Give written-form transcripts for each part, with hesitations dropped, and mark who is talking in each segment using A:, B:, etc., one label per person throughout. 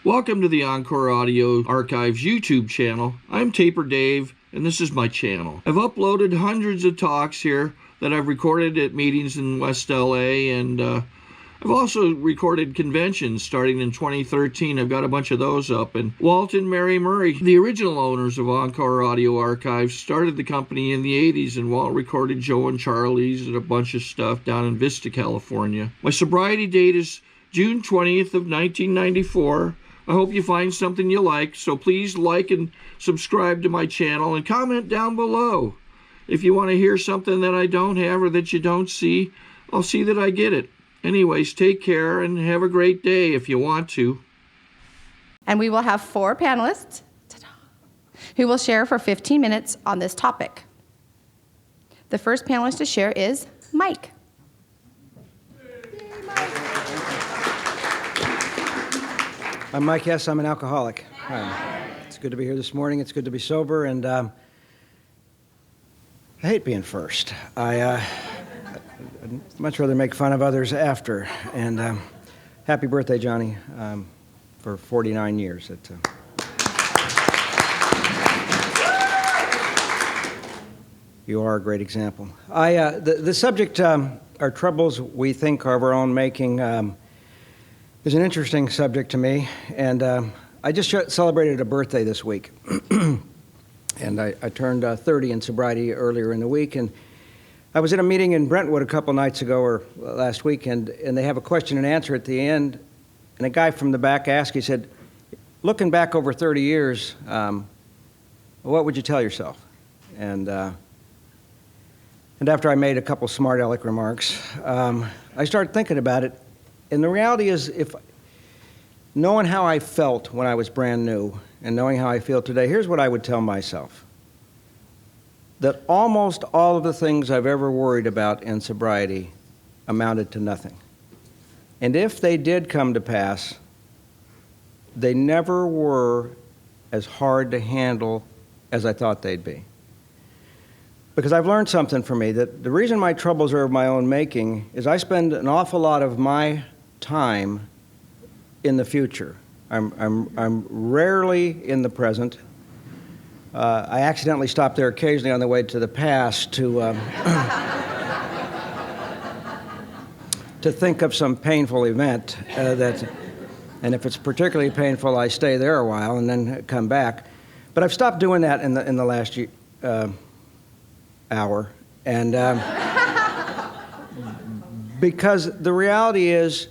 A: Welcome to the Encore Audio Archives YouTube channel. I'm Taper Dave, and this is my channel. I've uploaded hundreds of talks here that I've recorded at meetings in West LA, and I've also recorded conventions starting in 2013. I've got a bunch of those up. And Walt and Mary Murray, the original owners of Encore Audio Archives, started the company in the 80s, and Walt recorded Joe and Charlie's and a bunch of stuff down in Vista, California. My sobriety date is June 20th of 1994. I hope you find something you like, so please like and subscribe to my channel and comment down below. If you want to hear something that I don't have or that you don't see, I'll see that I get it. Anyways, take care and have a great day if you want to.
B: And we will have 4 panelists who will share for 15 minutes on this topic. The first panelist to share is Mike.
C: I'm Mike Hess. I'm an alcoholic. Hi. It's good to be here this morning. It's good to be sober, and I hate being first. I'd much rather make fun of others after. And happy birthday, Johnny, for 49 years. You are a great example. The subject, our troubles we think are of our own making, is an interesting subject to me, and I just celebrated a birthday this week, and I turned 30 in sobriety earlier in the week, and I was at a meeting in Brentwood a couple nights ago or last week, and they have a question and answer at the end, and a guy from the back asked, he said, looking back over 30 years, what would you tell yourself? And after I made a couple smart aleck remarks, I started thinking about it. And the reality is, if knowing how I felt when I was brand new and knowing how I feel today, here's what I would tell myself. That almost all of the things I've ever worried about in sobriety amounted to nothing. And if they did come to pass, they never were as hard to handle as I thought they'd be. Because I've learned something for me, that the reason my troubles are of my own making is I spend an awful lot of my time in the future. I'm rarely in the present. I accidentally stop there occasionally on the way to the past to to think of some painful event and if it's particularly painful, I stay there a while and then come back. But I've stopped doing that in the last hour, and because the reality is,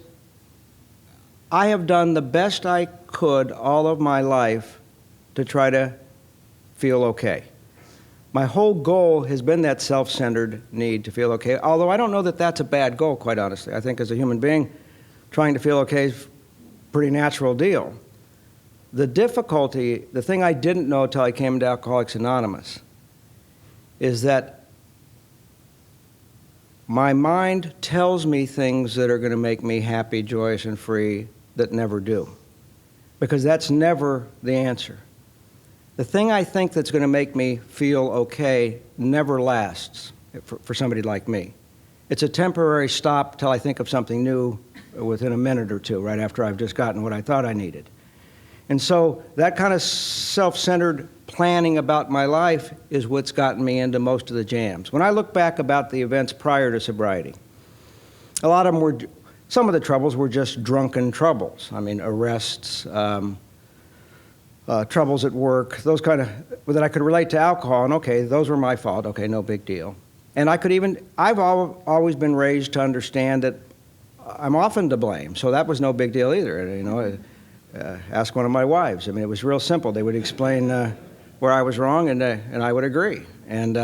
C: I have done the best I could all of my life to try to feel okay. My whole goal has been that self-centered need to feel okay, although I don't know that that's a bad goal, quite honestly. I think as a human being, trying to feel okay is a pretty natural deal. The difficulty, the thing I didn't know until I came to Alcoholics Anonymous, is that my mind tells me things that are going to make me happy, joyous, and free that never do. Because that's never the answer. The thing I think that's going to make me feel okay never lasts for somebody like me. It's a temporary stop till I think of something new within a minute or two, right after I've just gotten what I thought I needed. And so that kind of self-centered planning about my life is what's gotten me into most of the jams. When I look back about the events prior to sobriety, a lot of them were, some of the troubles were just drunken troubles. I mean, arrests, troubles at work, those kind of, that I could relate to alcohol, and okay, those were my fault, okay, no big deal. And I've always been raised to understand that I'm often to blame, so that was no big deal either, you know. Ask one of my wives. I mean, it was real simple. They would explain where I was wrong, and I would agree. And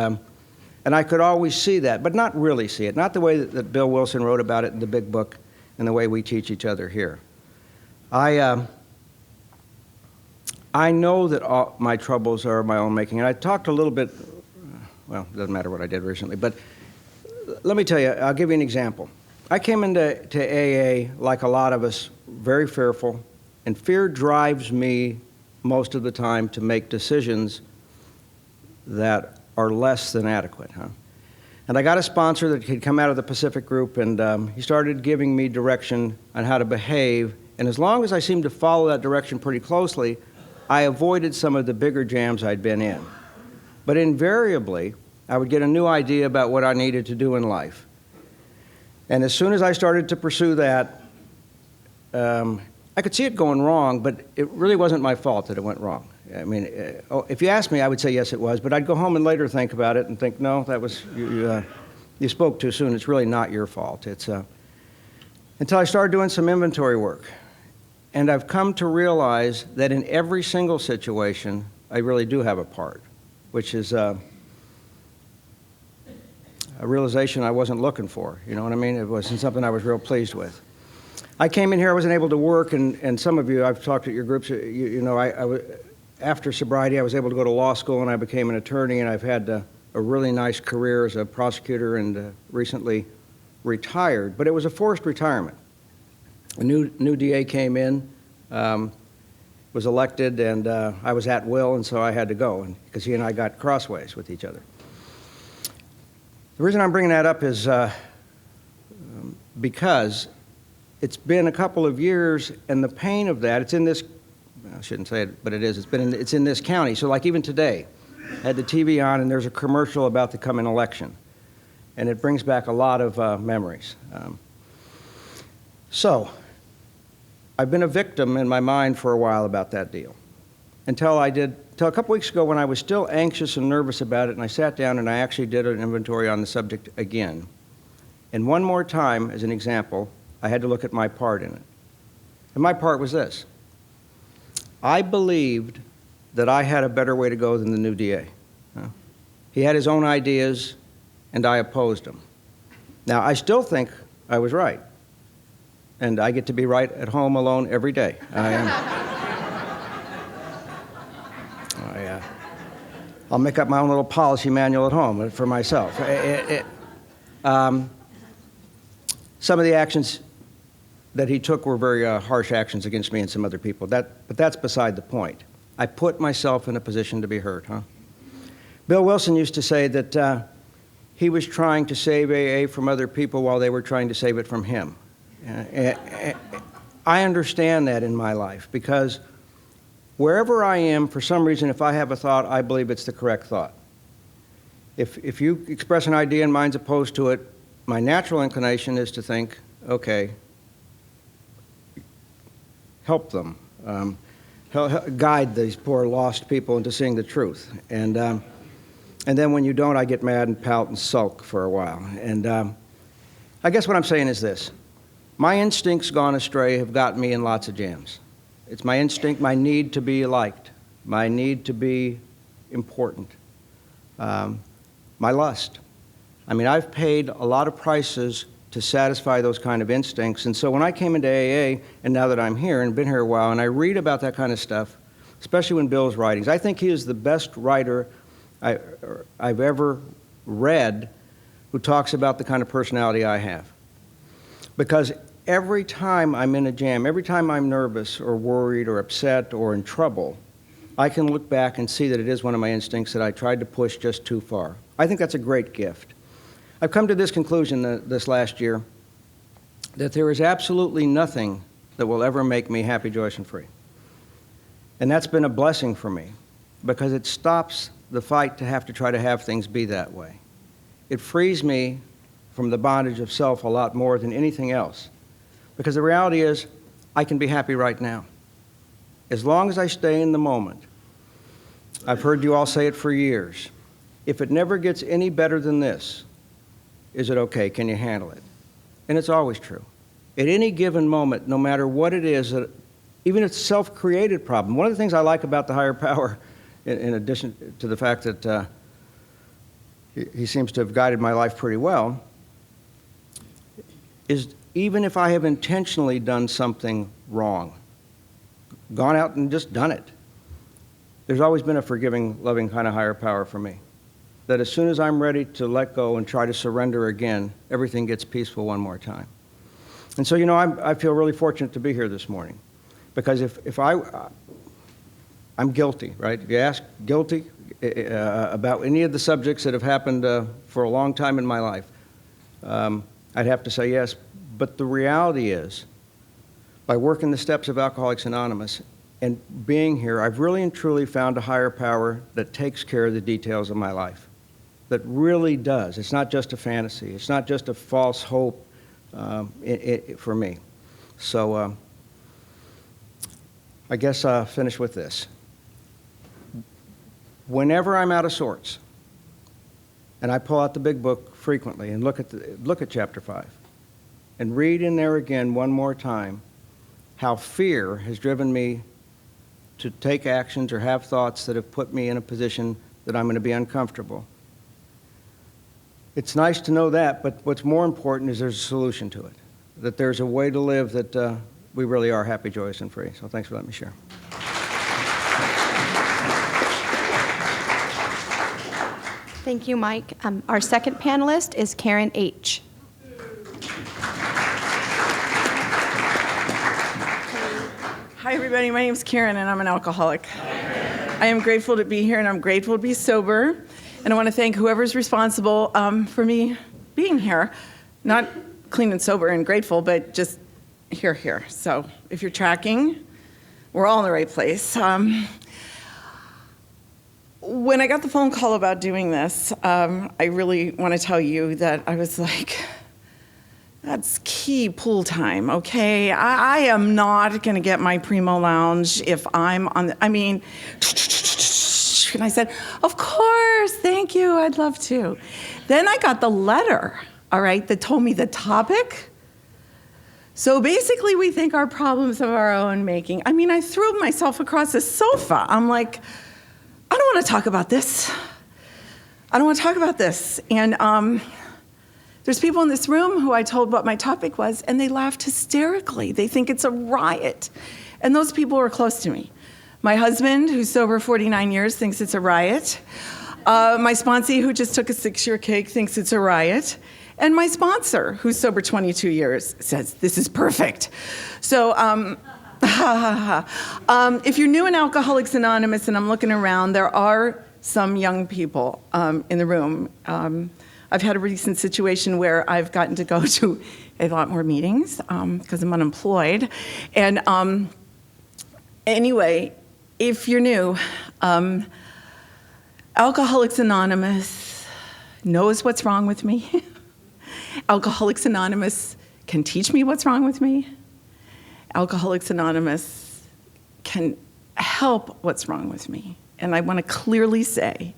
C: I could always see that, but not really see it. Not the way that Bill Wilson wrote about it in the big book and the way we teach each other here. I know that all my troubles are my own making. And I talked a little bit, well, it doesn't matter what I did recently, but let me tell you, I'll give you an example. I came into AA, like a lot of us, very fearful. And fear drives me most of the time to make decisions that are less than adequate. And I got a sponsor that had come out of the Pacific Group, and he started giving me direction on how to behave And as long as I seemed to follow that direction pretty closely, I avoided some of the bigger jams I'd been in. But invariably, I would get a new idea about what I needed to do in life. And as soon as I started to pursue that, I could see it going wrong, but it really wasn't my fault that it went wrong. I mean, if you asked me, I would say yes, it was, but I'd go home and later think about it and think, no, that was, you spoke too soon. It's really not your fault. It's, until I started doing some inventory work. And I've come to realize that in every single situation, I really do have a part, which is a realization I wasn't looking for. You know what I mean? It wasn't something I was real pleased with. I came in here, I wasn't able to work, and some of you, I've talked at your groups, you know, after sobriety, I was able to go to law school and I became an attorney, and I've had a really nice career as a prosecutor and recently retired, but it was a forced retirement. A new DA came in, was elected, and I was at will, and so I had to go, because he and I got crossways with each other. The reason I'm bringing that up is because it's been a couple of years, and the pain of that, it's in this, I shouldn't say it, but it is, it's in this county. So like even today, I had the TV on, and there's a commercial about the coming election. And it brings back a lot of memories. So, I've been a victim in my mind for a while about that deal. Until a couple weeks ago when I was still anxious and nervous about it, and I sat down and I actually did an inventory on the subject again. And one more time, as an example, I had to look at my part in it. And my part was this. I believed that I had a better way to go than the new DA. He had his own ideas, and I opposed him. Now, I still think I was right. And I get to be right at home alone every day. I'll make up my own little policy manual at home for myself. Some of the actions that he took were very harsh actions against me and some other people. But that's beside the point. I put myself in a position to be hurt, huh? Bill Wilson used to say that he was trying to save AA from other people while they were trying to save it from him. I understand that in my life because wherever I am, for some reason, if I have a thought, I believe it's the correct thought. If you express an idea and mine's opposed to it, my natural inclination is to think, okay, help them, guide these poor lost people into seeing the truth. And then when you don't, I get mad and pout and sulk for a while. And I guess what I'm saying is this. My instincts gone astray have gotten me in lots of jams. It's my instinct, my need to be liked, my need to be important, my lust. I mean, I've paid a lot of prices to satisfy those kind of instincts. And so when I came into AA, and now that I'm here and been here a while, and I read about that kind of stuff, especially when Bill's writings, I think he is the best writer I've ever read who talks about the kind of personality I have. Because every time I'm in a jam, every time I'm nervous or worried or upset or in trouble, I can look back and see that it is one of my instincts that I tried to push just too far. I think that's a great gift. I've come to this conclusion this last year that there is absolutely nothing that will ever make me happy, joyous, and free. And that's been a blessing for me because it stops the fight to have to try to have things be that way. It frees me from the bondage of self a lot more than anything else. Because the reality is, I can be happy right now. As long as I stay in the moment. I've heard you all say it for years. If it never gets any better than this, is it okay? Can you handle it? And it's always true. At any given moment, no matter what it is, even if it's a self-created problem, one of the things I like about the higher power, in addition to the fact that he seems to have guided my life pretty well, is even if I have intentionally done something wrong, gone out and just done it, there's always been a forgiving, loving kind of higher power for me. That as soon as I'm ready to let go and try to surrender again, everything gets peaceful one more time. And so, you know, I feel really fortunate to be here this morning. Because if I'm guilty, right? If you ask guilty about any of the subjects that have happened for a long time in my life, I'd have to say yes. But the reality is, by working the steps of Alcoholics Anonymous and being here, I've really and truly found a higher power that takes care of the details of my life, that really does. It's not just a fantasy. It's not just a false hope for me. So I guess I'll finish with this. Whenever I'm out of sorts, and I pull out the big book frequently and look at chapter 5, and read in there again one more time how fear has driven me to take actions or have thoughts that have put me in a position that I'm going to be uncomfortable. It's nice to know that, but what's more important is there's a solution to it, that there's a way to live that we really are happy, joyous, and free. So thanks for letting me share.
B: Thank you, Mike. Our second panelist is Karen H.
D: Hi, everybody. My name is Karen, and I'm an alcoholic. I am grateful to be here, and I'm grateful to be sober. And I want to thank whoever's responsible for me being here. Not clean and sober and grateful, but just here. So if you're tracking, we're all in the right place. When I got the phone call about doing this, I really want to tell you that I was like, that's key pool time, okay? I am not going to get my Primo Lounge if I'm on the, and I said, of course, thank you, I'd love to. Then I got the letter, all right, that told me the topic. So basically, we think our problems of our own making. I threw myself across the sofa. I'm like, I don't want to talk about this. I don't want to talk about this. And there's people in this room who I told what my topic was, and they laughed hysterically. They think it's a riot. And those people are close to me. My husband, who's sober 49 years, thinks it's a riot. My sponsee, who just took a 6-year cake, thinks it's a riot. And my sponsor, who's sober 22 years, says, this is perfect. So, if you're new in Alcoholics Anonymous, and I'm looking around, there are some young people in the room. I've had a recent situation where I've gotten to go to a lot more meetings because I'm unemployed. And anyway, if you're new, Alcoholics Anonymous knows what's wrong with me. Alcoholics Anonymous can teach me what's wrong with me. Alcoholics Anonymous can help what's wrong with me. And I want to clearly say,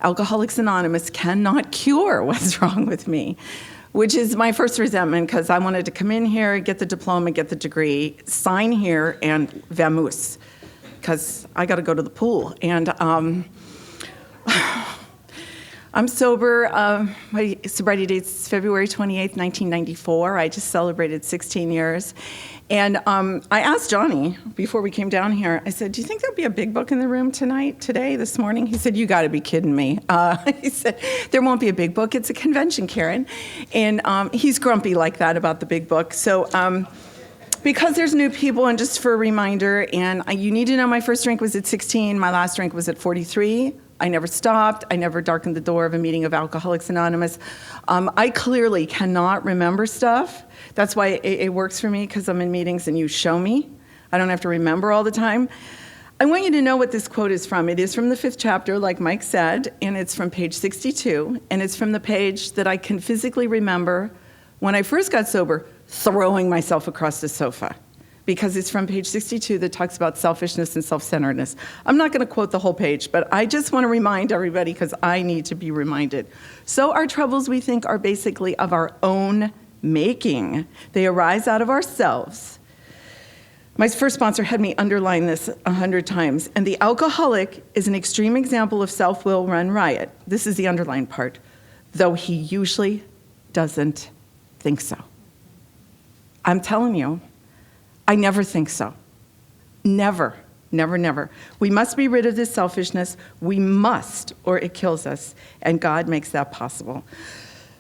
D: Alcoholics Anonymous cannot cure what's wrong with me, which is my first resentment because I wanted to come in here, get the diploma, get the degree, sign here, and vamoose, because I got to go to the pool. And I'm sober. My sobriety date's February 28th, 1994. I just celebrated 16 years. And I asked Johnny before we came down here, I said, do you think there'll be a big book in the room this morning? He said, you got to be kidding me. He said, there won't be a big book. It's a convention, Karen. And he's grumpy like that about the big book. So because there's new people, and just for a reminder, and you need to know my first drink was at 16. My last drink was at 43. I never stopped. I never darkened the door of a meeting of Alcoholics Anonymous. I clearly cannot remember stuff. That's why it works for me, because I'm in meetings and you show me. I don't have to remember all the time. I want you to know what this quote is from. It is from the 5th chapter, like Mike said, and it's from page 62, and it's from the page that I can physically remember when I first got sober, throwing myself across the sofa, because it's from page 62 that talks about selfishness and self-centeredness. I'm not going to quote the whole page, but I just want to remind everybody, because I need to be reminded. So our troubles, we think, are basically of our own making. They arise out of ourselves. My first sponsor had me underline this 100 times, and the alcoholic is an extreme example of self-will run riot. This is the underlined part, though he usually doesn't think so. I'm telling you, I never think so. Never, never, never. We must be rid of this selfishness. We must, or it kills us, and God makes that possible.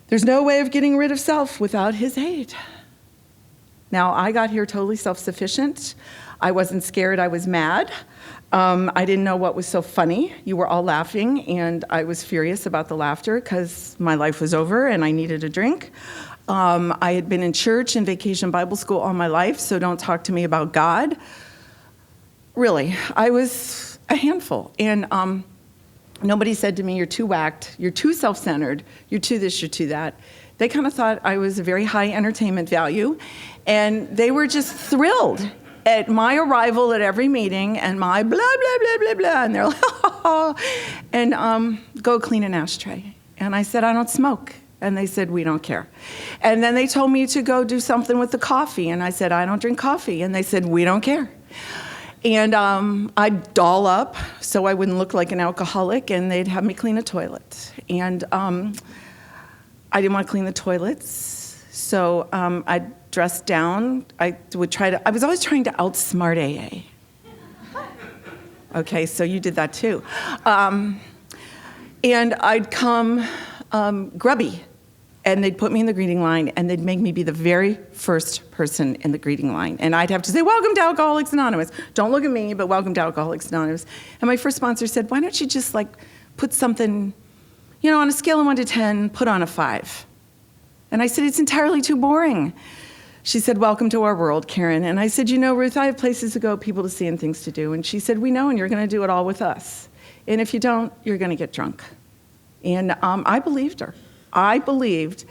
D: There's no way of getting rid of self without his aid. Now, I got here totally self-sufficient. I wasn't scared, I was mad. I didn't know what was so funny. You were all laughing, and I was furious about the laughter because my life was over and I needed a drink. I had been in church and vacation Bible school all my life, so don't talk to me about God. Really, I was a handful. And nobody said to me, you're too whacked, you're too self-centered, you're too this, you're too that. They kind of thought I was a very high entertainment value, and they were just thrilled at my arrival at every meeting and my blah, blah, blah, blah, blah. And they're like, oh, and go clean an ashtray. And I said, I don't smoke. And they said, we don't care. And then they told me to go do something with the coffee. And I said, I don't drink coffee. And they said, we don't care. And I'd doll up so I wouldn't look like an alcoholic, and they'd have me clean a toilet. And I didn't want to clean the toilets, so I'd dress down. I was always trying to outsmart AA. Okay, so you did that too. And I'd come grubby, and they'd put me in the greeting line, and they'd make me be the very first person in the greeting line. And I'd have to say, welcome to Alcoholics Anonymous. Don't look at me, but welcome to Alcoholics Anonymous. And my first sponsor said, why don't you just put something, on a scale of 1 to 10, put on a 5. And I said, it's entirely too boring. She said, welcome to our world, Karen. And I said, Ruth, I have places to go, people to see, and things to do. And she said, we know, and you're going to do it all with us. And if you don't, you're going to get drunk. And I believed her. I believed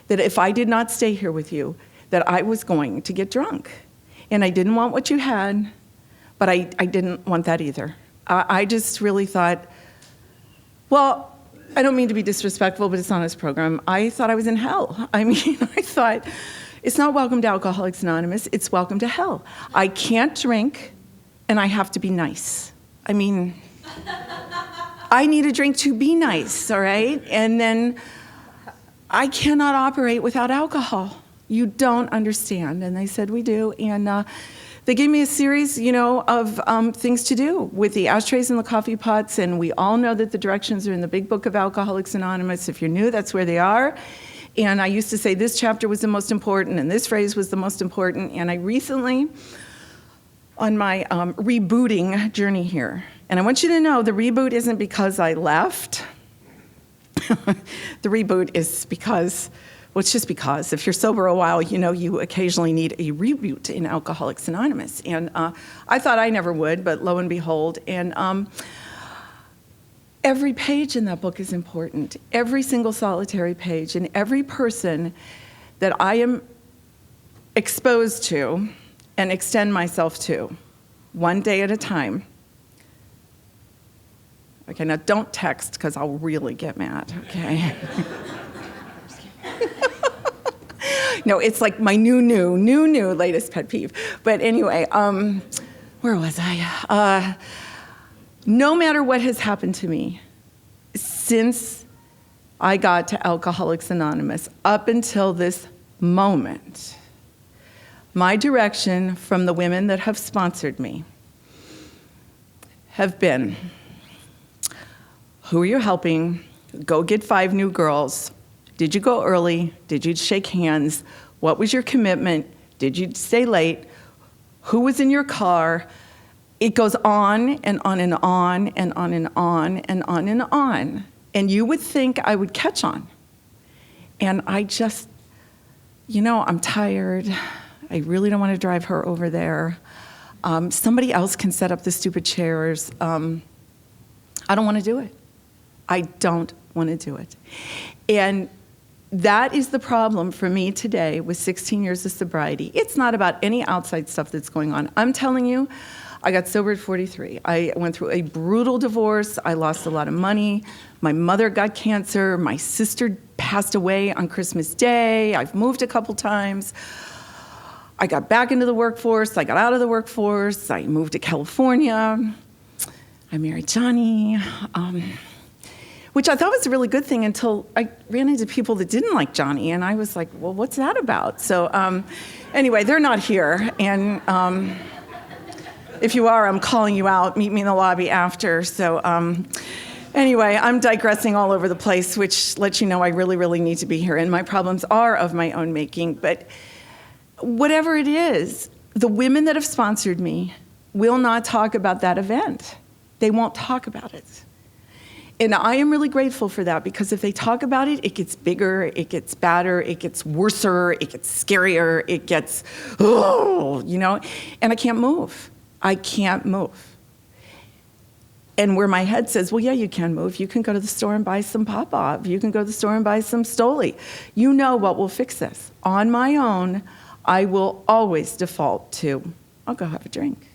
D: that if I did not stay here with you, that I was going to get drunk. And I didn't want what you had, but I didn't want that either. I just really thought, well, I don't mean to be disrespectful, but it's on this program. I thought I was in hell. I mean, I thought, it's not welcome to Alcoholics Anonymous, it's welcome to hell. I can't drink, and I have to be nice. I mean, I need a drink to be nice, all right? And then I cannot operate without alcohol. You don't understand. And they said, we do. And they gave me a series, of things to do with the ashtrays and the coffee pots. And we all know that the directions are in the big book of Alcoholics Anonymous. If you're new, that's where they are. And I used to say this chapter was the most important and this phrase was the most important. And I recently, on my rebooting journey here, and I want you to know the reboot isn't because I left. The reboot is because, well, it's just because. If you're sober a while, you occasionally need a reboot in Alcoholics Anonymous. And I thought I never would, but lo and behold. And every page in that book is important. Every single solitary page. And every person that I am exposed to and extend myself to, one day at a time. Okay, now don't text, because I'll really get mad, okay? No, it's like my new latest pet peeve. But anyway, where was I? No matter what has happened to me since I got to Alcoholics Anonymous, up until this moment, my direction from the women that have sponsored me have been, who are you helping? Go get 5 new girls. Did you go early? Did you shake hands? What was your commitment? Did you stay late? Who was in your car? It goes on and on and on and on and on and on and on. And you would think I would catch on. And I just, I'm tired. I really don't want to drive her over there. Somebody else can set up the stupid chairs. I don't want to do it. I don't want to do it. And that is the problem for me today with 16 years of sobriety. It's not about any outside stuff that's going on. I'm telling you, I got sober at 43. I went through a brutal divorce. I lost a lot of money. My mother got cancer. My sister passed away on Christmas Day. I've moved a couple times. I got back into the workforce. I got out of the workforce. I moved to California. I married Johnny. Which I thought was a really good thing until I ran into people that didn't like Johnny, and I was like, well, what's that about? So anyway, they're not here, and if you are, I'm calling you out. Meet me in the lobby after. So anyway, I'm digressing all over the place, which lets you know I really, really need to be here, and my problems are of my own making. But whatever it is, the women that have sponsored me will not talk about that event. They won't talk about it. And I am really grateful for that, because if they talk about it, it gets bigger, it gets badder, it gets worser, it gets scarier, it gets, oh, you know, and I can't move. I can't move. And where my head says, well, yeah, you can move. You can go to the store and buy some Pop-Off. You can go to the store and buy some Stoli. You know what will fix this. On my own, I will always default to, I'll go have a drink.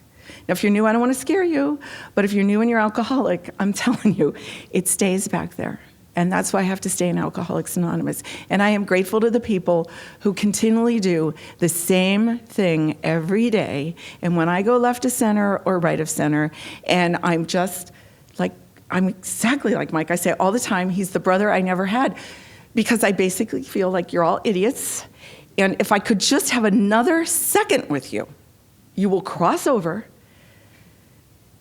D: Now, if you're new, I don't want to scare you, but if you're new and you're alcoholic, I'm telling you, it stays back there. And that's why I have to stay in Alcoholics Anonymous. And I am grateful to the people who continually do the same thing every day. And when I go left of center or right of center, and I'm just like, I'm exactly like Mike. I say all the time, he's the brother I never had, because I basically feel like you're all idiots. And if I could just have another second with you, you will cross over.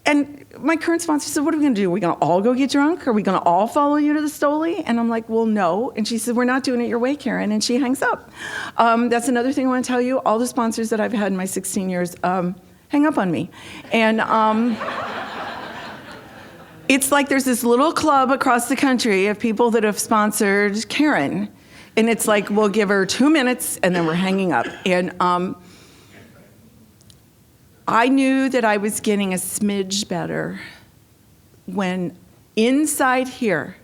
D: And my current sponsor said, what are we going to do? Are we going to all go get drunk? Are we going to all follow you to the Stoli? And I'm like, well, no. And she said, we're not doing it your way, Karen. And she hangs up. That's another thing I want to tell you. All the sponsors that I've had in my 16 years hang up on me. And it's like there's this little club across the country of people that have sponsored Karen. And it's like, we'll give her 2 minutes, and then we're hanging up. And I knew that I was getting a smidge better when inside here,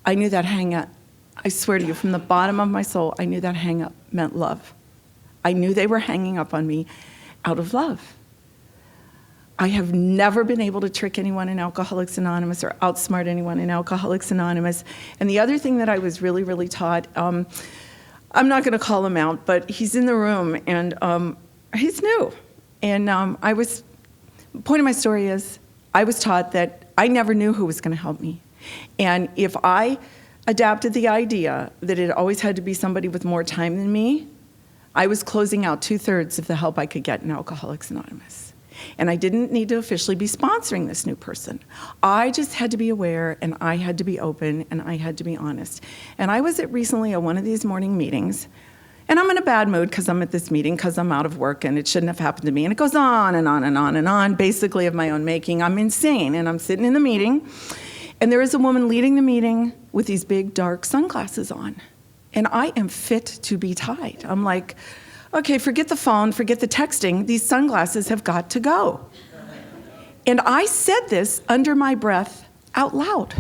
D: I knew that hang up. I swear to you, from the bottom of my soul, I knew that hang up meant love. I knew they were hanging up on me out of love. I have never been able to trick anyone in Alcoholics Anonymous or outsmart anyone in Alcoholics Anonymous. And the other thing that I was really, really taught, I'm not going to call him out, but he's in the room, and he's new. And the point of my story is, I was taught that I never knew who was going to help me. And if I adapted the idea that it always had to be somebody with more time than me, I was closing out 2/3 of the help I could get in Alcoholics Anonymous. And I didn't need to officially be sponsoring this new person. I just had to be aware, and I had to be open, and I had to be honest. And I was recently at one of these morning meetings, and I'm in a bad mood because I'm at this meeting because I'm out of work and it shouldn't have happened to me. And it goes on and on and on and on, basically of my own making. I'm insane. And I'm sitting in the meeting, and there is a woman leading the meeting with these big dark sunglasses on. And I am fit to be tied. I'm like, okay, forget the phone, forget the texting. These sunglasses have got to go. And I said this under my breath out loud.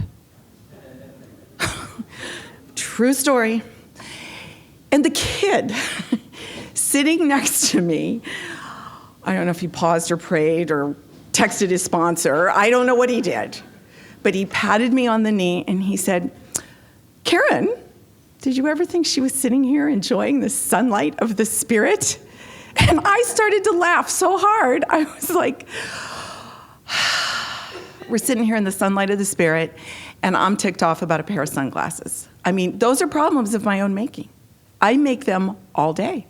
D: True story. And the kid sitting next to me, I don't know if he paused or prayed or texted his sponsor. I don't know what he did. But he patted me on the knee and he said, Karen, did you ever think she was sitting here enjoying the sunlight of the Spirit? And I started to laugh so hard. I was like, we're sitting here in the sunlight of the Spirit, and I'm ticked off about a pair of sunglasses. I mean, those are problems of my own making. I make them all day.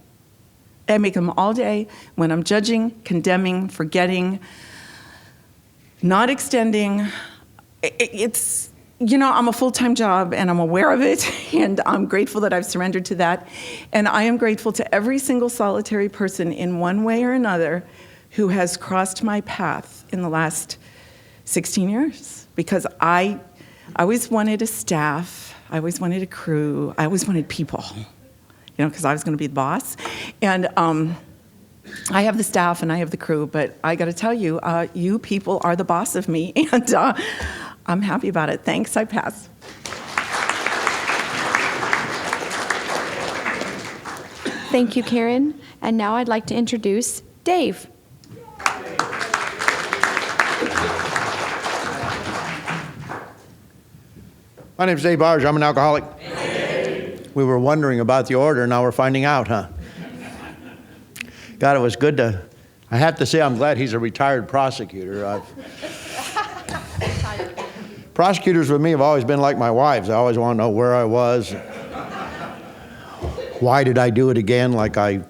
D: I make them all day when I'm judging, condemning, forgetting, not extending. It's, you know, I'm a full-time job and I'm aware of it, and I'm grateful that I've surrendered to that. And I am grateful to every single solitary person in one way or another who has crossed my path in the last 16 years, because I always wanted a staff, I always wanted a crew, I always wanted people. You know, because I was going to be the boss. And I have the staff and I have the crew, but I got to tell you, you people are the boss of me, and I'm happy about it. Thanks, I pass.
B: Thank you, Karen. And now I'd like to introduce Dave.
E: My name's Dave Barge. I'm an alcoholic. We were wondering about the order, now we're finding out, huh? God, it was good to, I have to say I'm glad he's a retired prosecutor. Prosecutors with me have always been like my wives. I always want to know where I was. Why did I do it again, like I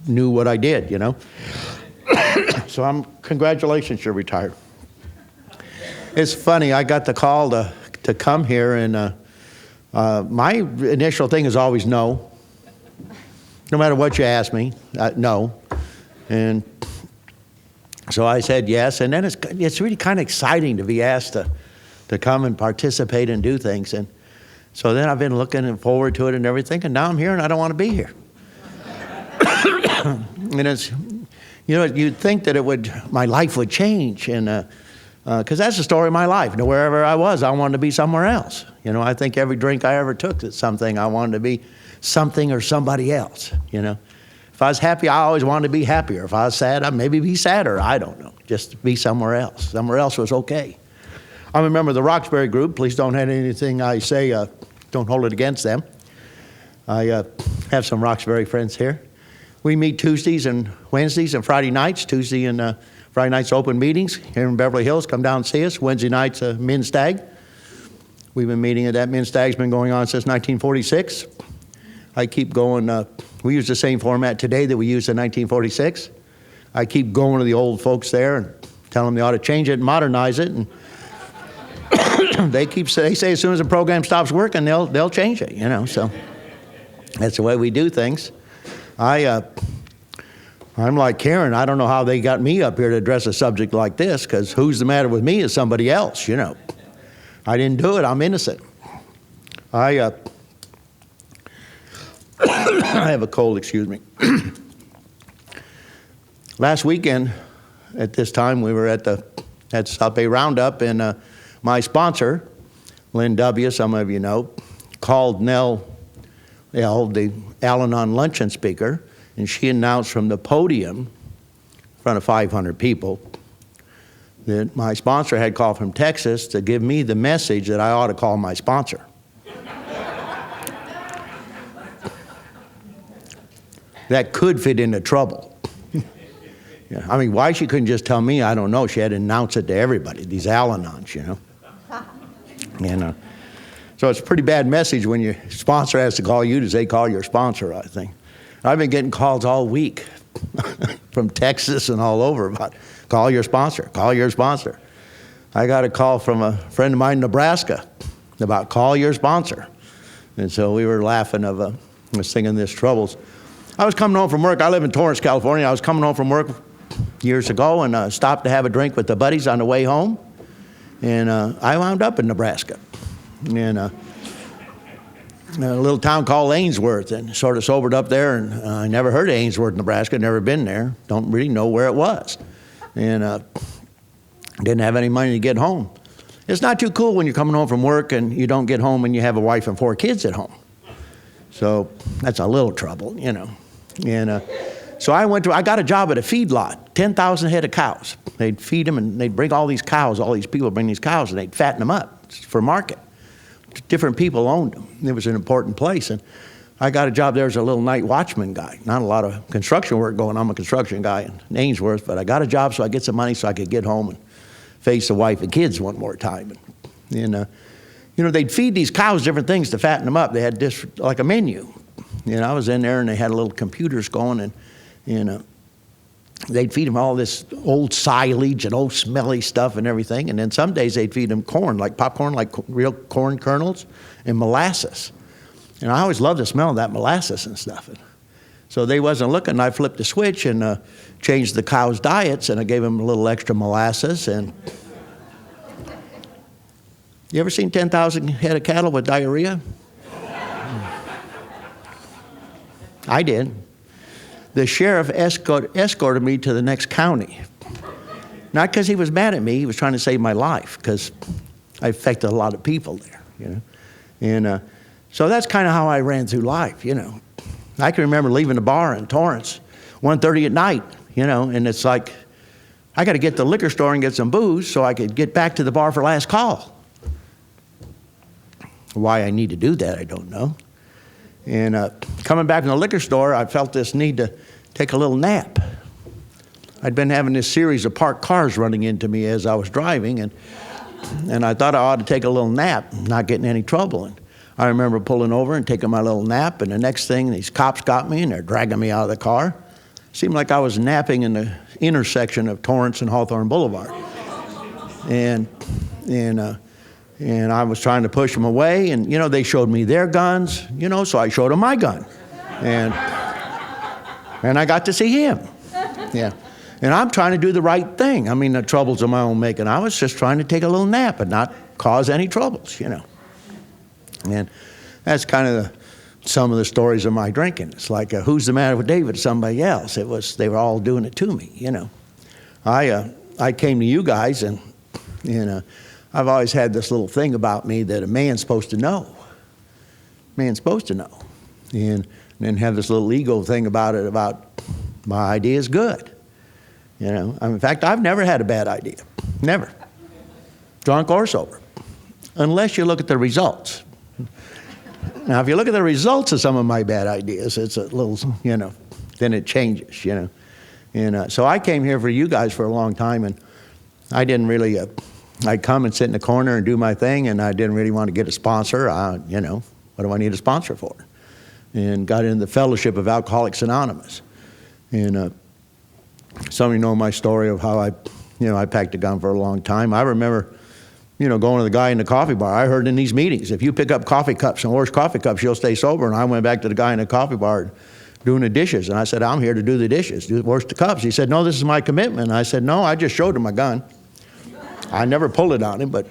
E: knew what I did, you know? So congratulations, you're retired. It's funny, I got the call to come here, and my initial thing is always no. No matter what you ask me, no. And so I said yes, and then it's really kind of exciting to be asked to to come and participate and do things. And so then I've been looking forward to it and everything, and now I'm here and I don't want to be here. And it's, you know, you'd think that my life would change, and because that's the story of my life. You know, wherever I was, I wanted to be somewhere else. You know, I think every drink I ever took is something I wanted to be something or somebody else. You know, if I was happy, I always wanted to be happier. If I was sad, I'd maybe be sadder. I don't know. Just be somewhere else. Somewhere else was okay. I'm a member of the Roxbury group. Please don't have anything I say, don't hold it against them. I have some Roxbury friends here. We meet Tuesdays and Wednesdays and Friday nights. Tuesday and Friday nights open meetings here in Beverly Hills. Come down and see us. Wednesday nights men's stag. We've been meeting at that men's stag's been going on since 1946. I keep going. We use the same format today that we used in 1946. I keep going to the old folks there and tell them they ought to change it and modernize it. And they say as soon as the program stops working, they'll change it. You know, so that's the way we do things. I'm like Karen. I don't know how they got me up here to address a subject like this, because who's the matter with me is somebody else, you know. I didn't do it. I'm innocent. I have a cold, excuse me. Last weekend at this time, we were at South Bay Roundup, and my sponsor, Lynn W., some of you know, called Nell L., the Al-Anon luncheon speaker, and she announced from the podium in front of 500 people that my sponsor had called from Texas to give me the message that I ought to call my sponsor. That could fit into trouble. Yeah, I mean, why she couldn't just tell me, I don't know. She had to announce it to everybody, these Al-Anons, you know. And so it's a pretty bad message when your sponsor has to call you to say call your sponsor, I think. I've been getting calls all week from Texas and all over about call your sponsor, call your sponsor. I got a call from a friend of mine in Nebraska about call your sponsor. And so we were laughing was singing this troubles. I was coming home from work. I live in Torrance, California. I was coming home from work years ago and stopped to have a drink with the buddies on the way home. And I wound up in Nebraska. In a little town called Ainsworth, and sort of sobered up there, and I never heard of Ainsworth, Nebraska, never been there, don't really know where it was, and didn't have any money to get home. It's not too cool when you're coming home from work and you don't get home and you have a wife and 4 kids at home. So that's a little trouble, you know. And so I got a job at a feedlot, 10,000 head of cows. They'd feed them, and they'd bring all these cows, all these people bring these cows, and they'd fatten them up for market. Different people owned them. It was an important place. And I got a job there as a little night watchman guy. Not a lot of construction work going on. I'm a construction guy in Ainsworth, but I got a job so I get some money so I could get home and face the wife and kids one more time. And you know, they'd feed these cows different things to fatten them up. They had this like a menu. You know, I was in there and they had little computers going, and you know, they'd feed them all this old silage and old smelly stuff and everything. And then some days they'd feed them corn, like popcorn, like real corn kernels and molasses. And I always loved the smell of that molasses and stuff. And so they wasn't looking. I flipped the switch and changed the cows' diets, and I gave them a little extra molasses. And you ever seen 10,000 head of cattle with diarrhea? I did. The sheriff escorted me to the next county. Not because he was mad at me, he was trying to save my life, because I affected a lot of people there, you know. And so that's kind of how I ran through life, you know. I can remember leaving the bar in Torrance, 1:30 at night, you know, and it's like, I got to get to the liquor store and get some booze so I could get back to the bar for last call. Why I need to do that, I don't know. And coming back from the liquor store, I felt this need to take a little nap. I'd been having this series of parked cars running into me as I was driving, and I thought I ought to take a little nap, not get in any trouble. And I remember pulling over and taking my little nap, and the next thing, these cops got me, and they're dragging me out of the car. Seemed like I was napping in the intersection of Torrance and Hawthorne Boulevard. And I was trying to push them away, and, you know, they showed me their guns, you know, so I showed them my gun. And I got to see him. Yeah. And I'm trying to do the right thing. I mean, the troubles of my own making. I was just trying to take a little nap and not cause any troubles, you know. And that's kind of some of the stories of my drinking. It's like, who's the matter with David? Somebody else. They were all doing it to me, you know. I came to you guys, and I've always had this little thing about me that a man's supposed to know. Man's supposed to know. And then have this little ego thing about it, about my idea is good. You know, in fact, I've never had a bad idea. Never. Drunk or sober. Unless you look at the results. Now, if you look at the results of some of my bad ideas, it's a little, you know, then it changes, you know. And so I came here for you guys for a long time, and I didn't really, I'd come and sit in the corner and do my thing, and I didn't really want to get a sponsor. You know, what do I need a sponsor for? And got into the Fellowship of Alcoholics Anonymous. And some of you know my story of how I packed a gun for a long time. I remember, going to the guy in the coffee bar. I heard in these meetings, if you pick up coffee cups and wash coffee cups, you'll stay sober. And I went back to the guy in the coffee bar doing the dishes. And I said, I'm here to do the dishes, wash the cups. He said, no, this is my commitment. And I said, no, I just showed him my gun. I never pulled it on him, but,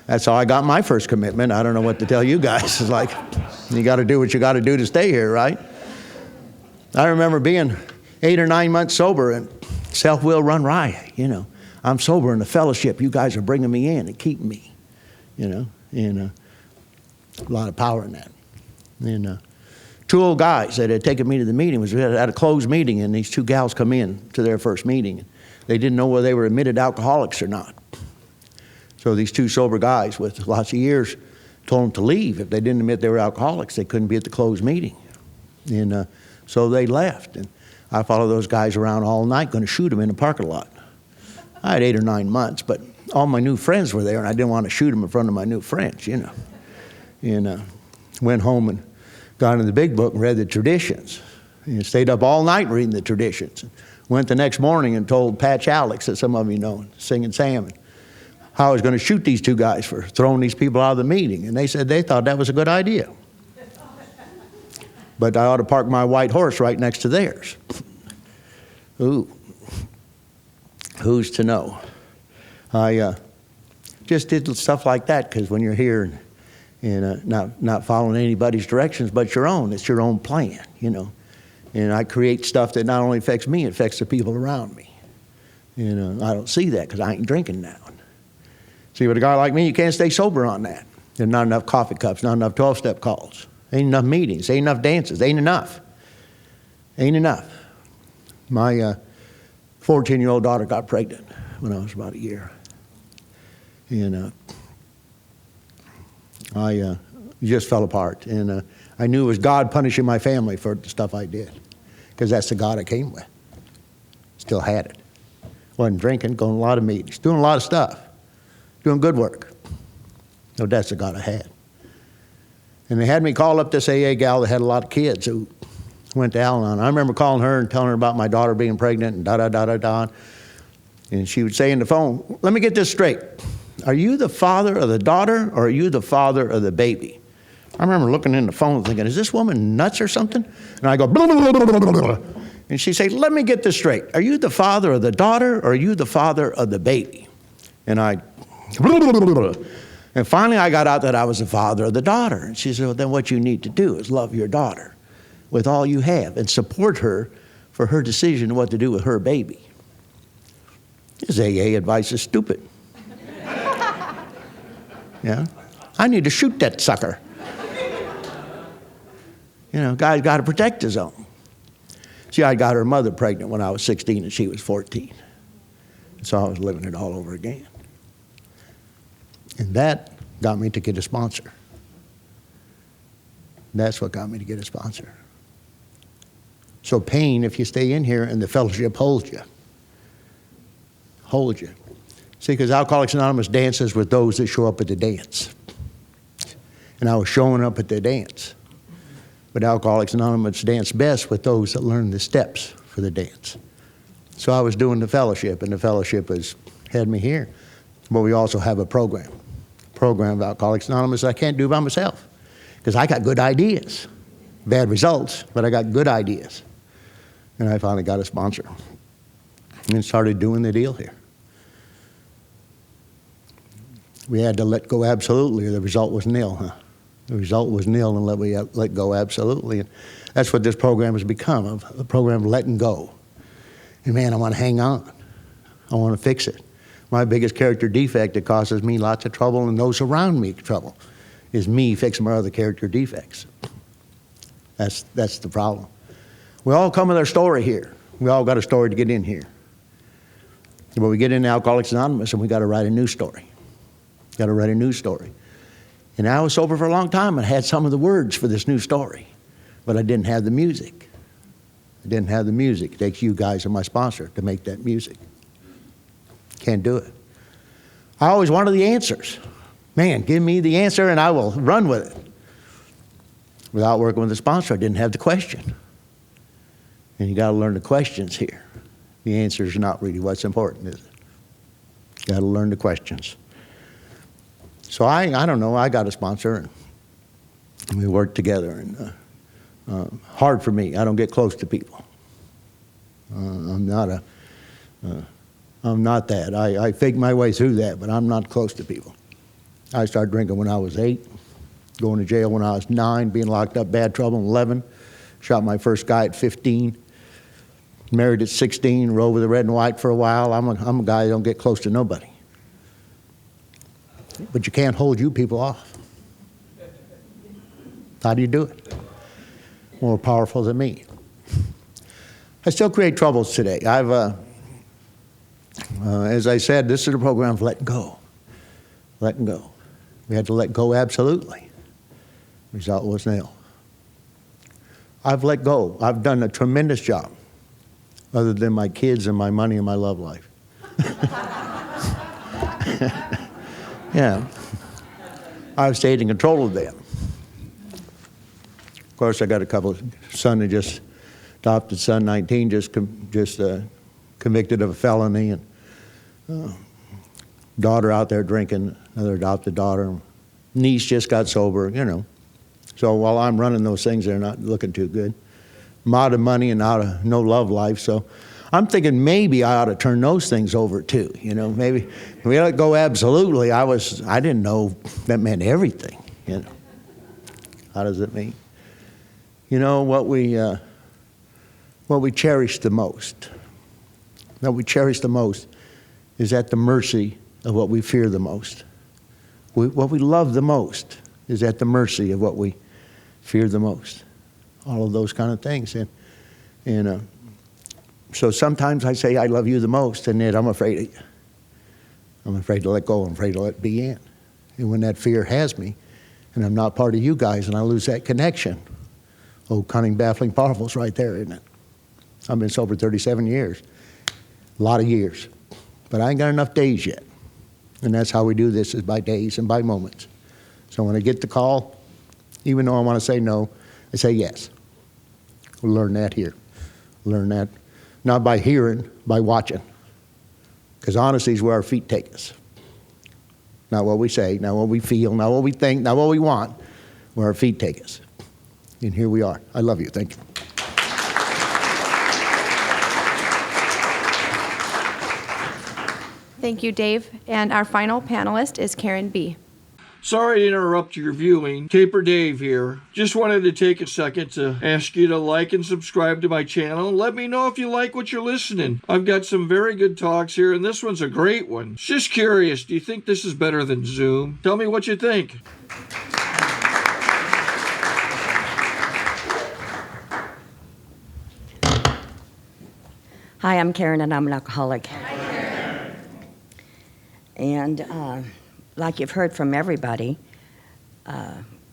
E: that's how I got my first commitment. I don't know what to tell you guys. It's like, you got to do what you got to do to stay here, right? I remember being 8 or 9 months sober, and self-will run riot, I'm sober in the fellowship. You guys are bringing me in and keeping me, and a lot of power in that. And 2 old guys that had taken me to the meeting, we had a closed meeting, and these 2 gals come in to their first meeting. They didn't know whether they were admitted alcoholics or not. So these 2 sober guys with lots of years told them to leave. If they didn't admit they were alcoholics, they couldn't be at the closed meeting. And so they left. And I followed those guys around all night, going to shoot them in the parking lot. I had 8 or 9 months, but all my new friends were there, and I didn't want to shoot them in front of my new friends, And went home and got into the big book and read the traditions. And stayed up all night reading the traditions. Went the next morning and told Patch Alex, that some of you know, Singing Salmon, how I was going to shoot these 2 guys for throwing these people out of the meeting. And they said they thought that was a good idea. But I ought to park my white horse right next to theirs. Ooh. Who's to know? I just did stuff like that because when you're here and not following anybody's directions but your own, it's your own plan, And I create stuff that not only affects me, it affects the people around me. I don't see that because I ain't drinking now. See, with a guy like me, you can't stay sober on that. There's not enough coffee cups, not enough 12-step calls. Ain't enough meetings, ain't enough dances, ain't enough. Ain't enough. My 14-year-old daughter got pregnant when I was about a year. And I just fell apart. And I knew it was God punishing my family for the stuff I did, because that's the God I came with. Still had it. Wasn't drinking, going to a lot of meetings, doing a lot of stuff, doing good work. No, that's the God I had. And they had me call up this AA gal that had a lot of kids who went to Al-Anon. I remember calling her and telling her about my daughter being pregnant and da-da-da-da-da. And she would say in the phone, let me get this straight. Are you the father of the daughter, or are you the father of the baby? I remember looking in the phone thinking, is this woman nuts or something? And I go, blah, blah, blah, blah, blah, blah. And she'd say, let me get this straight. Are you the father of the daughter, or are you the father of the baby? And I, blah, blah, blah, blah. And finally I got out that I was the father of the daughter. And she said, well, then what you need to do is love your daughter with all you have and support her for her decision what to do with her baby. This AA advice is stupid. Yeah, I need to shoot that sucker. Guy's got to protect his own. See, I got her mother pregnant when I was 16 and she was 14. So I was living it all over again. And that got me to get a sponsor. That's what got me to get a sponsor. So pain, if you stay in here and the fellowship holds you. Holds you. See, because Alcoholics Anonymous dances with those that show up at the dance. And I was showing up at the dance. But Alcoholics Anonymous dance best with those that learn the steps for the dance. So I was doing the fellowship, and the fellowship had me here. But we also have a program of Alcoholics Anonymous I can't do by myself, because I got good ideas. Bad results, but I got good ideas. And I finally got a sponsor and started doing the deal here. We had to let go absolutely, or the result was nil, huh? The result was nil, and we let go absolutely. And that's what this program has become, a program of letting go. And man, I want to hang on. I want to fix it. My biggest character defect that causes me lots of trouble and those around me trouble is me fixing my other character defects. That's the problem. We all come with our story here. We all got a story to get in here. But we get into Alcoholics Anonymous and we got to write a new story. Got to write a new story. And I was sober for a long time and I had some of the words for this new story, but I didn't have the music. I didn't have the music. It takes you guys and my sponsor to make that music. Can't do it. I always wanted the answers. Man, give me the answer and I will run with it. Without working with a sponsor, I didn't have the question. And you got to learn the questions here. The answers are not really what's important, is it? You got to learn the questions. So I don't know, I got a sponsor and we worked together, and hard for me. I don't get close to people. I'm not that. I fake my way through that, but I'm not close to people. I started drinking when I was 8, going to jail when I was 9, being locked up, bad trouble, 11, shot my first guy at 15, married at 16, rode with the red and white for a while. I'm a guy that don't get close to nobody. But you can't hold you people off. How do you do it? More powerful than me. I still create troubles today. As I said, this is a program of letting go. Letting go. We had to let go absolutely. Result was nil. I've let go. I've done a tremendous job, other than my kids and my money and my love life. Yeah. I've stayed in control of them. Of course, I got a couple of son that just adopted son, 19, just convicted of a felony, and daughter out there drinking, another adopted daughter. Niece just got sober, you know. So while I'm running those things, they're not looking too good. I'm out of money and out of no love life, so I'm thinking maybe I ought to turn those things over too. You know, maybe we let go absolutely. I didn't know that meant everything. You know, how does it mean? You know what we cherish the most. What we cherish the most is at the mercy of what we fear the most. What we love the most is at the mercy of what we fear the most. All of those kind of things, and so sometimes I say I love you the most, and yet I'm afraid of you. I'm afraid to let go. I'm afraid to let be in. And when that fear has me, and I'm not part of you guys, and I lose that connection, oh, cunning, baffling, powerful's right there, isn't it? I've been sober 37 years, a lot of years, but I ain't got enough days yet. And that's how we do this, is by days and by moments. So when I get the call, even though I want to say no, I say yes. We'll learn that here. Learn that. Not by hearing, by watching. Because honesty is where our feet take us. Not what we say, not what we feel, not what we think, not what we want, where our feet take us. And here we are. I love you. Thank you.
B: Thank you, Dave. And our final panelist is Karen B.
A: Sorry to interrupt your viewing. Taper Dave here. Just wanted to take a second to ask you to like and subscribe to my channel. Let me know if you like what you're listening. I've got some very good talks here, and this one's a great one. Just curious, do you think this is better than Zoom? Tell me what you think.
F: Hi, I'm Karen, and I'm an alcoholic. Hi, Karen. And like you've heard from everybody,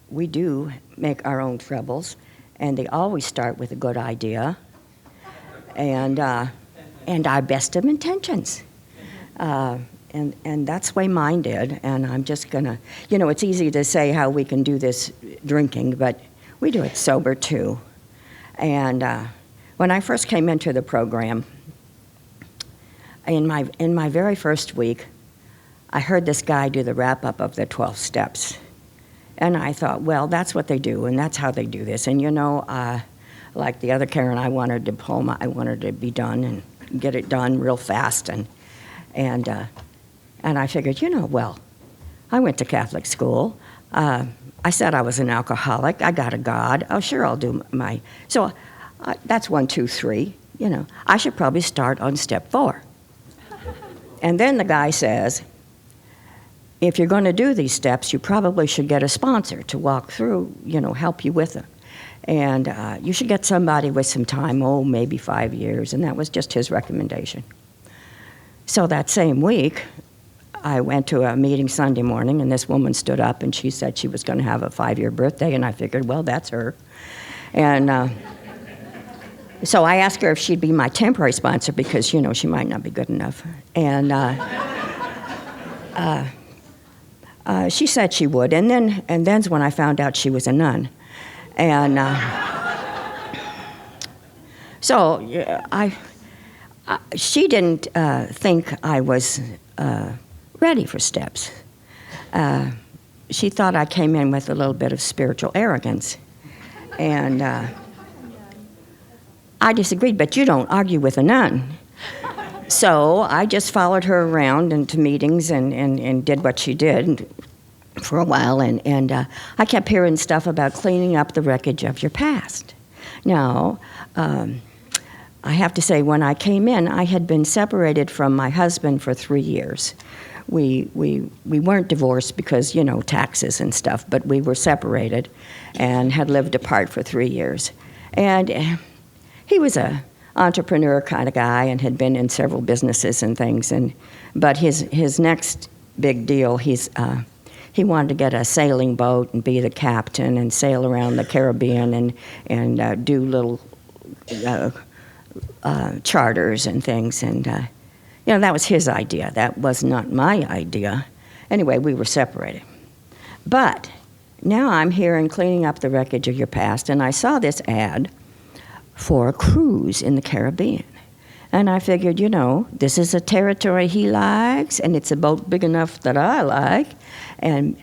F: we do make our own troubles, and they always start with a good idea and our best of intentions. And that's the way mine did, and I'm just gonna, you know, it's easy to say how we can do this drinking, but we do it sober too. And when I first came into the program, in my very first week, I heard this guy do the wrap-up of the 12 steps. And I thought, well, that's what they do, and that's how they do this. And, you know, like the other Karen, I want her diploma. I want her to be done and get it done real fast. And I figured, well, I went to Catholic school. I said I was an alcoholic. I got a God. Oh, sure, I'll do my. So that's 1, 2, 3. I should probably start on step 4. And then the guy says, if you're going to do these steps, you probably should get a sponsor to walk through, help you with them. And you should get somebody with some time, maybe 5 years. And that was just his recommendation. So that same week, I went to a meeting Sunday morning, and this woman stood up, and she said she was going to have a 5-year birthday, and I figured, well, that's her. And so I asked her if she'd be my temporary sponsor because, she might not be good enough. And she said she would, and then's when I found out she was a nun. And so she didn't think I was ready for steps. She thought I came in with a little bit of spiritual arrogance. And I disagreed, but you don't argue with a nun. So I just followed her around into meetings and did what she did for a while. And I kept hearing stuff about cleaning up the wreckage of your past. Now, I have to say, when I came in, I had been separated from my husband for 3 years. We weren't divorced because, taxes and stuff, but we were separated and had lived apart for 3 years. And he was a entrepreneur kind of guy and had been in several businesses and things. But his next big deal, he wanted to get a sailing boat and be the captain and sail around the Caribbean and do little charters and things. And that was his idea. That was not my idea. Anyway, we were separated. But now I'm here and cleaning up the wreckage of your past, and I saw this ad for a cruise in the Caribbean. And I figured, this is a territory he likes, and it's a boat big enough that I like, and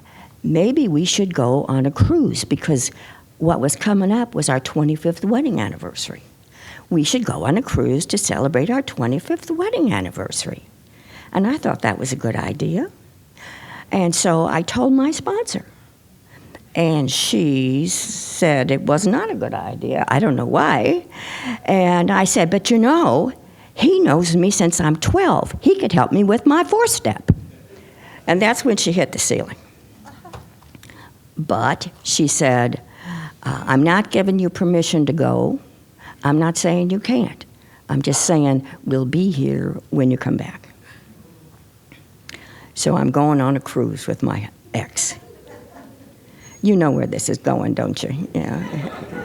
F: maybe we should go on a cruise, because what was coming up was our 25th wedding anniversary. We should go on a cruise to celebrate our 25th wedding anniversary. And I thought that was a good idea. And so I told my sponsor. And she said it was not a good idea. I don't know why. And I said, but he knows me since I'm 12. He could help me with my 4th step. And that's when she hit the ceiling. But she said, I'm not giving you permission to go. I'm not saying you can't. I'm just saying we'll be here when you come back. So I'm going on a cruise with my ex. You know where this is going, don't you? Yeah.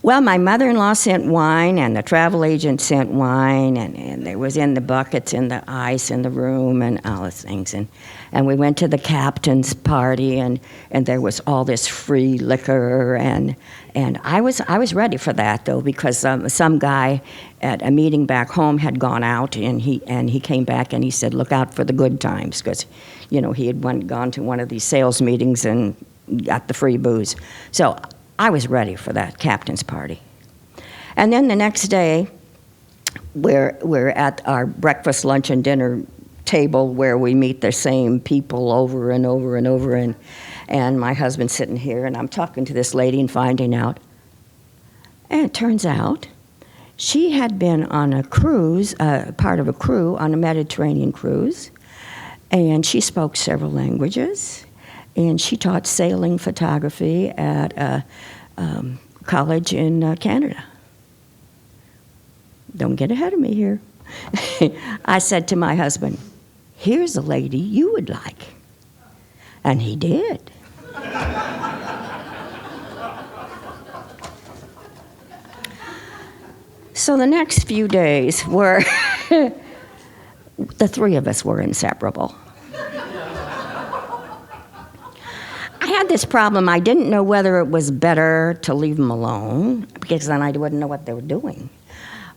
F: Well, my mother-in-law sent wine, and the travel agent sent wine, and there was in the buckets, in the ice, in the room, and all those things. And we went to the captain's party, and there was all this free liquor, and I was ready for that, though, because some guy at a meeting back home had gone out, and he came back and he said, look out for the good times, because he had gone to one of these sales meetings and got the free booze. So I was ready for that captain's party. And then the next day, we're at our breakfast, lunch, and dinner table where we meet the same people over and over and over, and my husband's sitting here, and I'm talking to this lady and finding out. And it turns out she had been on a cruise, part of a crew on a Mediterranean cruise, and she spoke several languages. And she taught sailing photography at a college in Canada. Don't get ahead of me here. I said to my husband, here's a lady you would like. And he did. So the next few days were, the 3 of us were inseparable. I had this problem. I didn't know whether it was better to leave them alone, because then I wouldn't know what they were doing,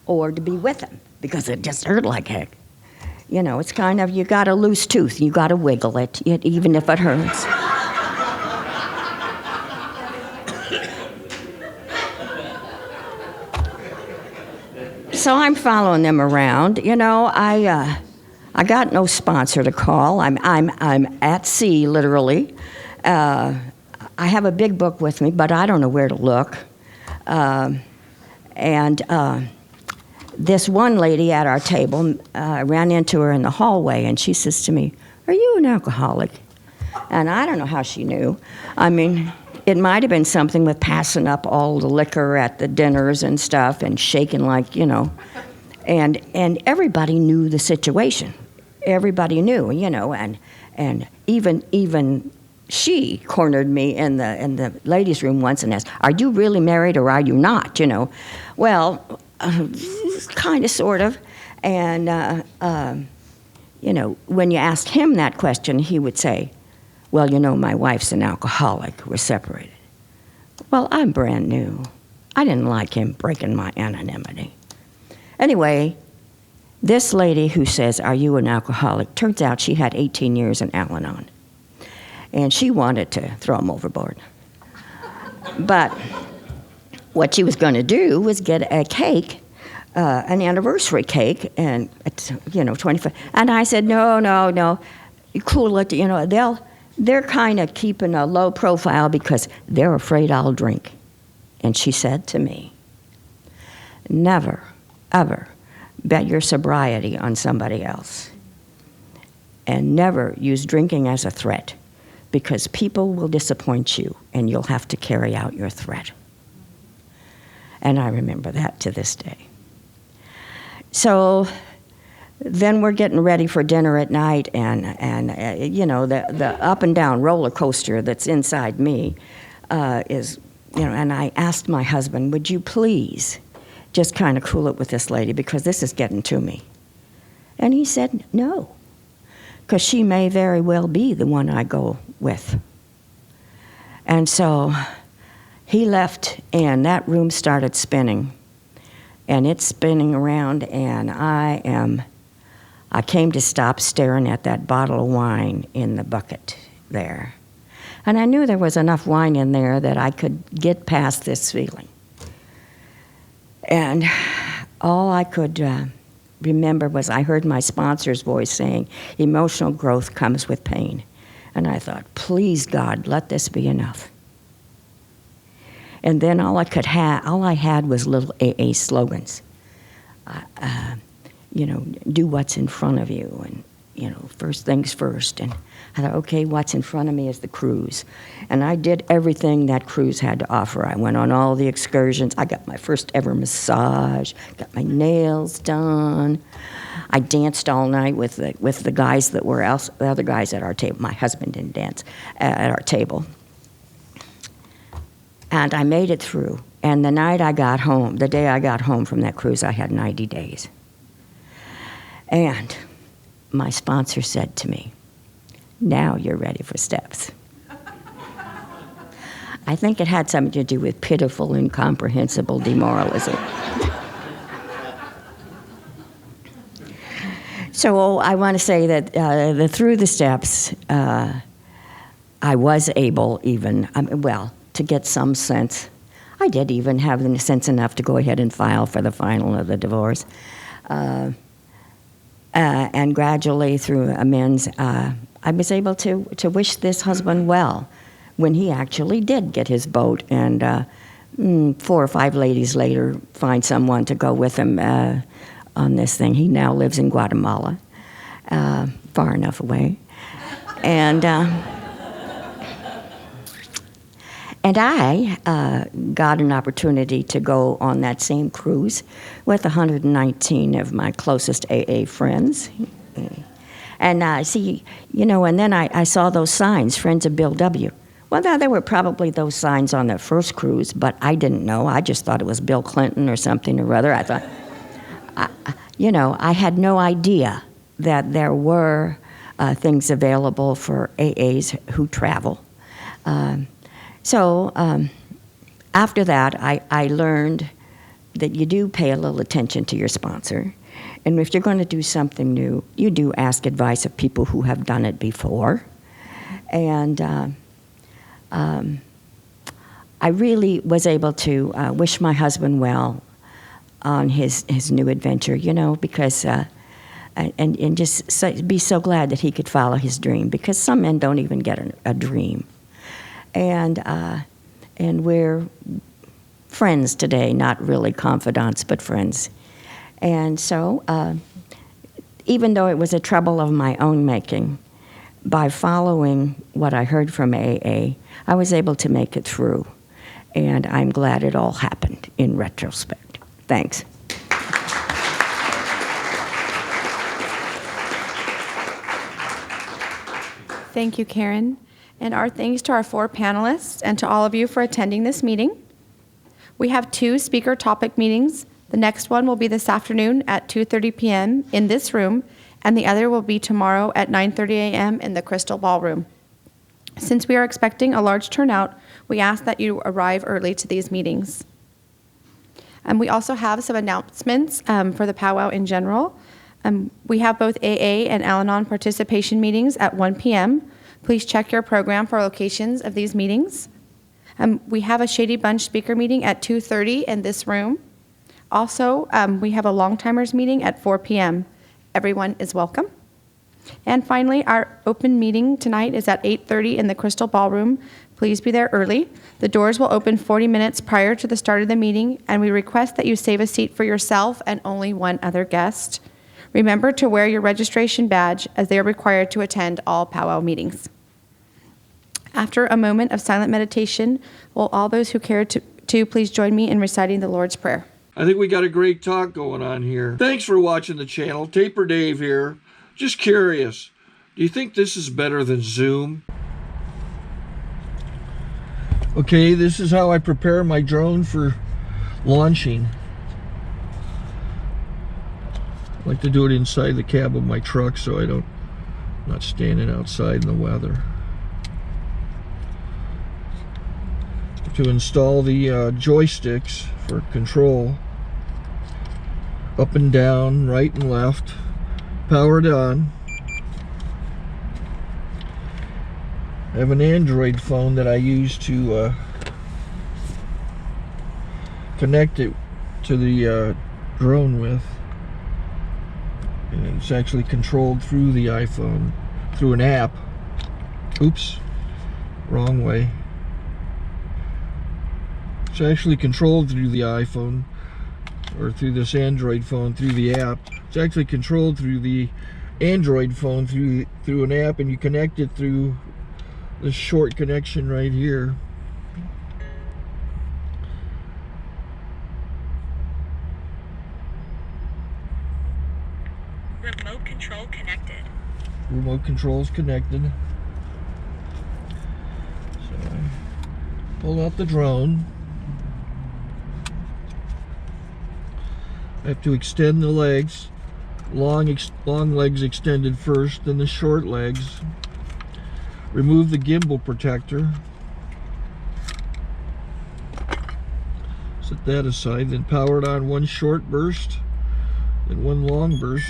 F: or to be with them, because it just hurt like heck. It's kind of, you got a loose tooth, you got to wiggle it, even if it hurts. So I'm following them around. You know, I got no sponsor to call. I'm at sea, literally. I have a big book with me, but I don't know where to look. This one lady at our table, I ran into her in the hallway, and she says to me, "Are you an alcoholic?" And I don't know how she knew. I mean, it might have been something with passing up all the liquor at the dinners and stuff and shaking like, you know. And everybody knew the situation. Everybody knew, you know, and even she cornered me in the ladies' room once and asked, "Are you really married or are you not?" You know. Well, kind of, sort of. And, you know, when you asked him that question, he would say, "Well, you know, my wife's an alcoholic. We're separated." Well, I'm brand new. I didn't like him breaking my anonymity. Anyway, this lady who says, "Are you an alcoholic?" turns out she had 18 years in Al-Anon. And she wanted to throw him overboard. But what she was going to do was get a cake, an anniversary cake, and, you know, 25. And I said, no, you cool it, you know, they're kind of keeping a low profile because they're afraid I'll drink. And she said to me, "Never, ever bet your sobriety on somebody else. And never use drinking as a threat, because people will disappoint you and you'll have to carry out your threat." And I remember that to this day. So then we're getting ready for dinner at night, and you know, the up and down roller coaster that's inside me is, you know, and I asked my husband, "Would you please just kind of cool it with this lady, because this is getting to me?" And he said, "No, because she may very well be the one I go with." And so he left, and that room started spinning. And it's spinning around, and I came to stop staring at that bottle of wine in the bucket there. And I knew there was enough wine in there that I could get past this feeling. And all I could remember was I heard my sponsor's voice saying, "Emotional growth comes with pain." And I thought, please, God, let this be enough. And then all I had was little AA slogans. You know, do what's in front of you, and, you know, first things first. And I thought, okay, what's in front of me is the cruise. And I did everything that cruise had to offer. I went on all the excursions. I got my first ever massage, got my nails done. I danced all night with the guys that were the other guys at our table. My husband didn't dance at our table. And I made it through. And the night I got home, the day I got home from that cruise, I had 90 days. And my sponsor said to me, "Now you're ready for steps." I think it had something to do with pitiful, incomprehensible demoralism. So I want to say that through the steps, I was able even, to get some sense. I did even have the sense enough to go ahead and file for the final of the divorce. And gradually, through amends, I was able to wish this husband well when he actually did get his boat, and 4 or 5 ladies later find someone to go with him on this thing. He now lives in Guatemala, far enough away. And I got an opportunity to go on that same cruise with 119 of my closest AA friends. And see, you know, and then I saw those signs, Friends of Bill W. Well, there were probably those signs on the first cruise, but I didn't know. I just thought it was Bill Clinton or something or other. I thought, you know, I had no idea that there were things available for AAs who travel. So after that, I learned that you do pay a little attention to your sponsor. And if you're going to do something new, you do ask advice of people who have done it before. And I really was able to wish my husband well on his new adventure, you know, because and just be so glad that he could follow his dream, because some men don't even get a dream. And we're friends today, not really confidants, but friends. And so, even though it was a trouble of my own making, by following what I heard from AA, I was able to make it through. And I'm glad it all happened in retrospect. Thanks.
B: Thank you, Karen. And our thanks to our 4 panelists and to all of you for attending this meeting. We have 2 speaker topic meetings. The next one will be this afternoon at 2:30 p.m. in this room, and the other will be tomorrow at 9:30 a.m. in the Crystal Ballroom. Since we are expecting a large turnout, we ask that you arrive early to these meetings. And we also have some announcements for the powwow in general. We have both AA and Al-Anon participation meetings at 1 p.m. Please check your program for locations of these meetings. We have a Shady Bunch speaker meeting at 2:30 in this room. Also, we have a Long-Timers meeting at 4 p.m. Everyone is welcome. And finally, our open meeting tonight is at 8:30 in the Crystal Ballroom. Please be there early. The doors will open 40 minutes prior to the start of the meeting, and we request that you save a seat for yourself and only one other guest. Remember to wear your registration badge, as they are required to attend all powwow meetings. After a moment of silent meditation, will all those who care to please join me in reciting the Lord's Prayer.
A: I think we got a great talk going on here. Thanks for watching the channel. Taper Dave here. Just curious, do you think this is better than Zoom? Okay, this is how I prepare my drone for launching. I like to do it inside the cab of my truck so I'm not standing outside in the weather. To install the joysticks for control, up and down, right and left, powered on. I have an Android phone that I use to connect it to the drone with. And it's actually controlled through the iPhone, through an app. Oops, wrong way. It's actually controlled through the iPhone, or through this Android phone, through the app. It's actually controlled through the Android phone, through an app, and you connect it through this short connection right here.
G: Remote control connected.
A: Remote control's connected. So I pull out the drone. I have to extend the legs. Long legs extended first, then the short legs. Remove the gimbal protector. Set that aside, then power it on one short burst, then one long burst.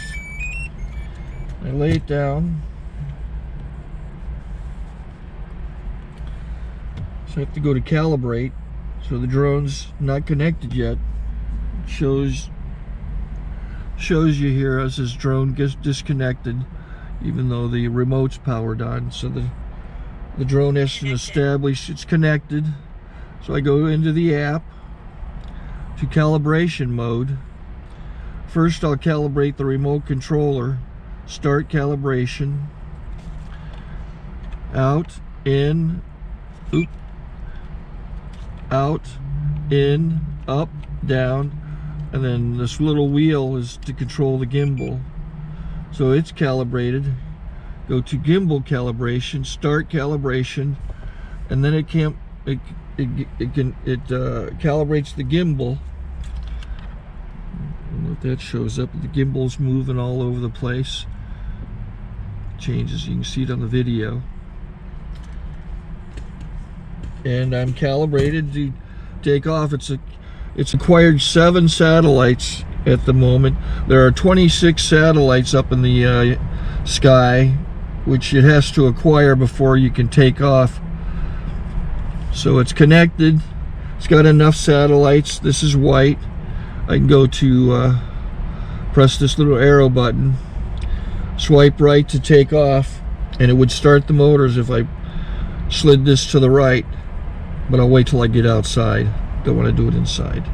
A: I lay it down. So I have to go to calibrate. So the drone's not connected yet. It shows you here as this drone gets disconnected, even though the remote's powered on. So the drone has to establish it's connected. So I go into the app to calibration mode. First I'll calibrate the remote controller. Start calibration. Out, in, out, in, up, down, and then this little wheel is to control the gimbal. So it's calibrated. Go to gimbal calibration, start calibration, and then it calibrates the gimbal. I don't know if that shows up. The gimbal's moving all over the place. Changes, you can see it on the video. And I'm calibrated to take off. It's acquired 7 satellites at the moment. There are 26 satellites up in the sky, which it has to acquire before you can take off. So it's connected. It's got enough satellites. This is white. I can go to press this little arrow button, swipe right to take off, and it would start the motors if I slid this to the right, but I'll wait till I get outside. Don't want to do it inside.